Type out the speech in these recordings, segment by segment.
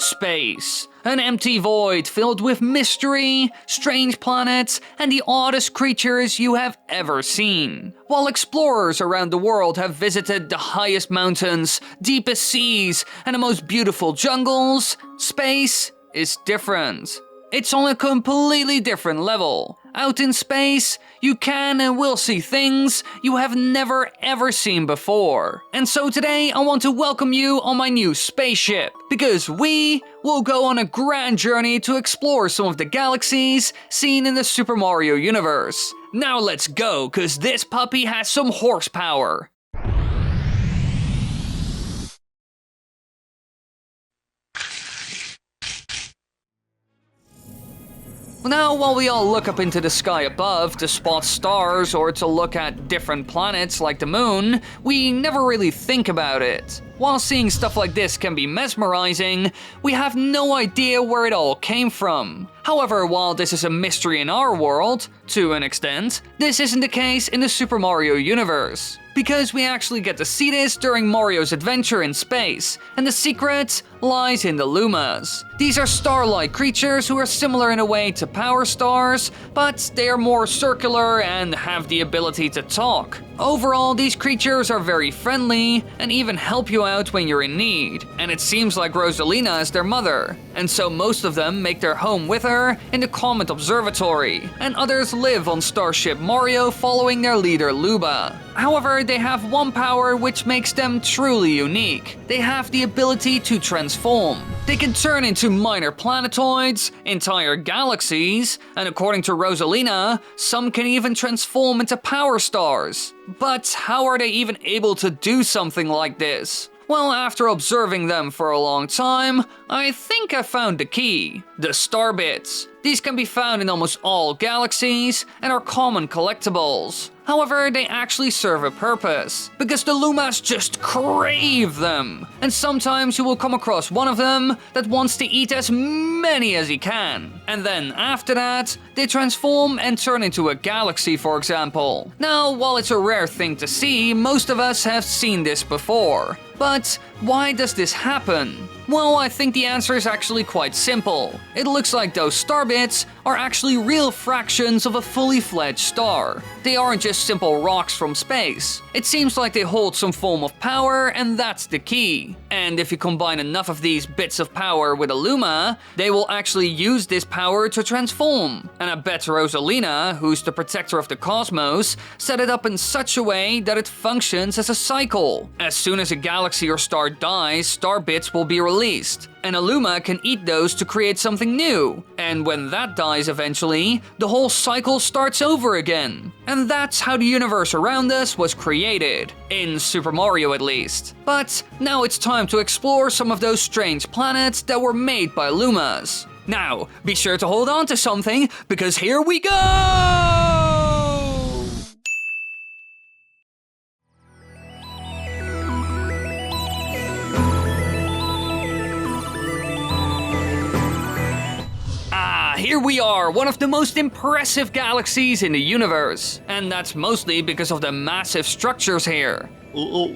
Space. An empty void filled with mystery, strange planets, and the oddest creatures you have ever seen. While explorers around the world have visited the highest mountains, deepest seas, and the most beautiful jungles, space is different. It's on a completely different level. Out in space, you can and will see things you have never ever seen before. And so today I want to welcome you on my new spaceship, because we will go on a grand journey to explore some of the galaxies seen in the Super Mario universe. Now let's go, cause this puppy has some horsepower. Now, while we all look up into the sky above to spot stars or to look at different planets like the moon, we never really think about it. While seeing stuff like this can be mesmerizing, we have no idea where it all came from. However, while this is a mystery in our world, to an extent, this isn't the case in the Super Mario universe. Because we actually get to see this during Mario's adventure in space, and the secret lies in the Lumas. These are star-like creatures who are similar in a way to power stars, but they are more circular and have the ability to talk. Overall, these creatures are very friendly and even help you out when you're in need, and it seems like Rosalina is their mother, and so most of them make their home with her in the Comet Observatory, and others live on Starship Mario following their leader Luba. However, they have one power which makes them truly unique. They have the ability to transform. They can turn into minor planetoids, entire galaxies, and according to Rosalina, some can even transform into power stars. But how are they even able to do something like this? Well, after observing them for a long time, I think I found the key. The star bits. These can be found in almost all galaxies and are common collectibles. However, they actually serve a purpose, because the Lumas just crave them. And sometimes you will come across one of them that wants to eat as many as he can. And then after that, they transform and turn into a galaxy, for example. Now, while it's a rare thing to see, most of us have seen this before. But why does this happen? Well, I think the answer is actually quite simple. It looks like those star bits are actually real fractions of a fully fledged star. They aren't just simple rocks from space. It seems like they hold some form of power, and that's the key. And if you combine enough of these bits of power with a Luma, they will actually use this power to transform. And I bet Rosalina, who's the protector of the cosmos, set it up in such a way that it functions as a cycle. As soon as a galaxy or star dies, star bits will be released, and a Luma can eat those to create something new. And when that dies eventually, the whole cycle starts over again. And that's how the universe around us was created, in Super Mario at least. But now it's time to explore some of those strange planets that were made by Lumas. Now, be sure to hold on to something, because here we go! Here we are, one of the most impressive galaxies in the universe. And that's mostly because of the massive structures here. Oh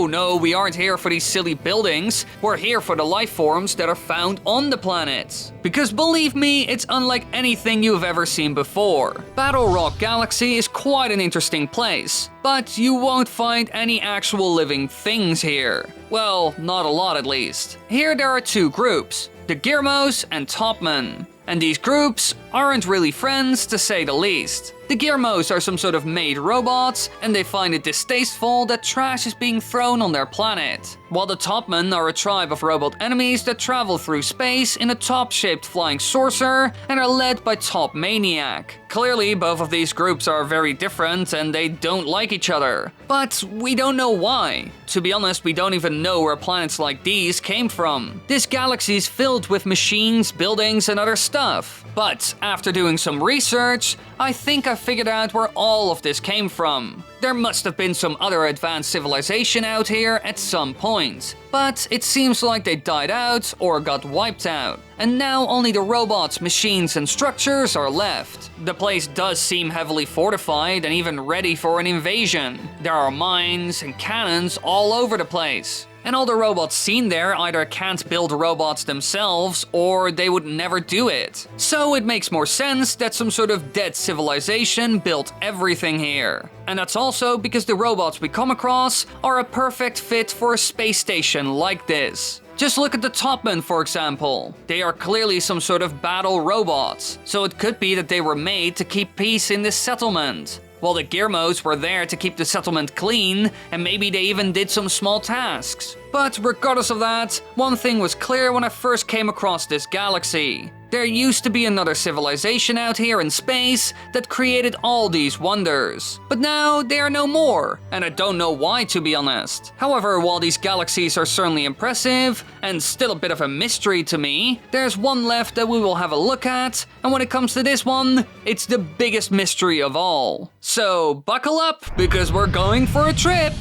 no, we aren't here for these silly buildings. We're here for the life forms that are found on the planets. Because believe me, it's unlike anything you've ever seen before. Battle Rock Galaxy is quite an interesting place, but you won't find any actual living things here. Well, not a lot at least. Here there are two groups, the Gyrmos and Topman. And these groups aren't really friends, to say the least. The Gyrmos are some sort of made robots, and they find it distasteful that trash is being thrown on their planet. While the Topmen are a tribe of robot enemies that travel through space in a top-shaped flying saucer and are led by Top Maniac. Clearly, both of these groups are very different and they don't like each other. But we don't know why. To be honest, we don't even know where planets like these came from. This galaxy is filled with machines, buildings, and other stuff. But after doing some research, I think I figured out where all of this came from. There must have been some other advanced civilization out here at some point. But it seems like they died out or got wiped out. And now only the robots, machines, and structures are left. The place does seem heavily fortified and even ready for an invasion. There are mines and cannons all over the place. And all the robots seen there either can't build robots themselves, or they would never do it. So it makes more sense that some sort of dead civilization built everything here. And that's also because the robots we come across are a perfect fit for a space station like this. Just look at the Topmen, for example. They are clearly some sort of battle robots, so it could be that they were made to keep peace in this settlement. While the Gizmos were there to keep the settlement clean, and maybe they even did some small tasks. But regardless of that, one thing was clear when I first came across this galaxy. There used to be another civilization out here in space that created all these wonders. But now they are no more, and I don't know why, to be honest. However, while these galaxies are certainly impressive, and still a bit of a mystery to me, there's one left that we will have a look at, and when it comes to this one, it's the biggest mystery of all. So buckle up, because we're going for a trip!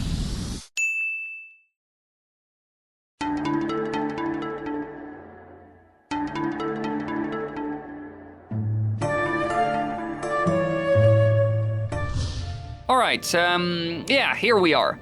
Alright, yeah, here we are.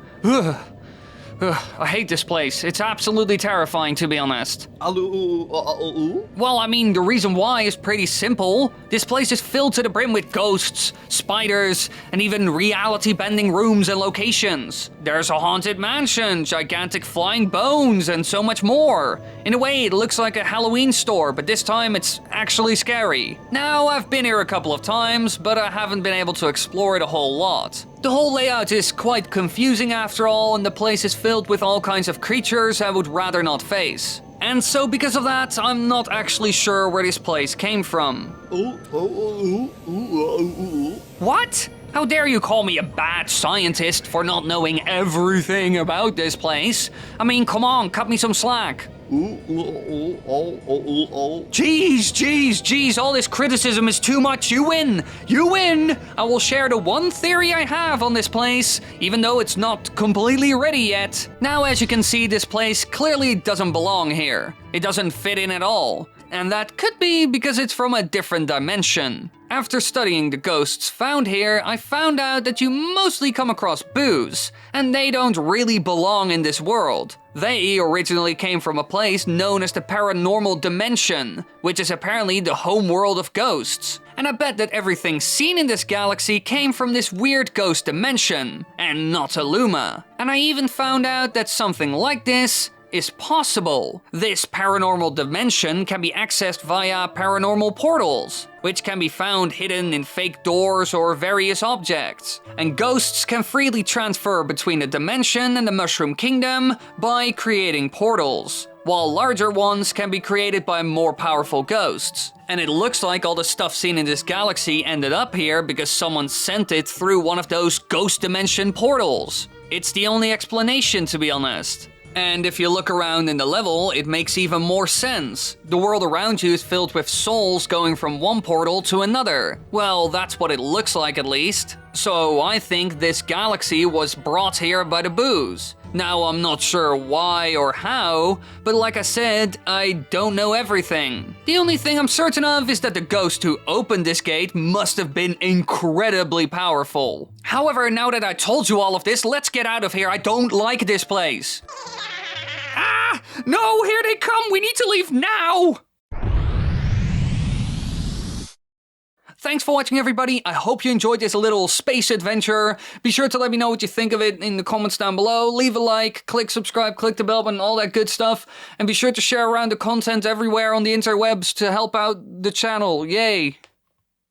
I hate this place. It's absolutely terrifying, to be honest. Well, I mean, the reason why is pretty simple. This place is filled to the brim with ghosts, spiders, and even reality-bending rooms and locations. There's a haunted mansion, gigantic flying bones, and so much more. In a way, it looks like a Halloween store, but this time it's actually scary. Now, I've been here a couple of times, but I haven't been able to explore it a whole lot. The whole layout is quite confusing after all, and the place is filled with all kinds of creatures I would rather not face. And so because of that, I'm not actually sure where this place came from. What? How dare you call me a bad scientist for not knowing everything about this place? I mean, come on, cut me some slack. Jeez, all this criticism is too much. You win! I will share the one theory I have on this place, even though it's not completely ready yet. Now, as you can see, this place clearly doesn't belong here. It doesn't fit in at all. And that could be because it's from a different dimension. After studying the ghosts found here, I found out that you mostly come across boos, and they don't really belong in this world. They originally came from a place known as the paranormal dimension, which is apparently the home world of ghosts. And I bet that everything seen in this galaxy came from this weird ghost dimension, and not a Luma. And I even found out that something like this is possible. This paranormal dimension can be accessed via paranormal portals, which can be found hidden in fake doors or various objects. And ghosts can freely transfer between the dimension and the Mushroom Kingdom by creating portals, while larger ones can be created by more powerful ghosts. And it looks like all the stuff seen in this galaxy ended up here because someone sent it through one of those ghost dimension portals. It's the only explanation, to be honest. And if you look around in the level, it makes even more sense. The world around you is filled with souls going from one portal to another. Well, that's what it looks like at least. So I think this galaxy was brought here by the boos. Now, I'm not sure why or how, but like I said, I don't know everything. The only thing I'm certain of is that the ghost who opened this gate must have been incredibly powerful. However, now that I told you all of this, let's get out of here. I don't like this place. Ah! No, here they come! We need to leave now! Thanks for watching, everybody. I hope you enjoyed this little space adventure. Be sure to let me know what you think of it in the comments down below. Leave a like, click subscribe, click the bell button, all that good stuff. And be sure to share around the content everywhere on the interwebs to help out the channel. Yay!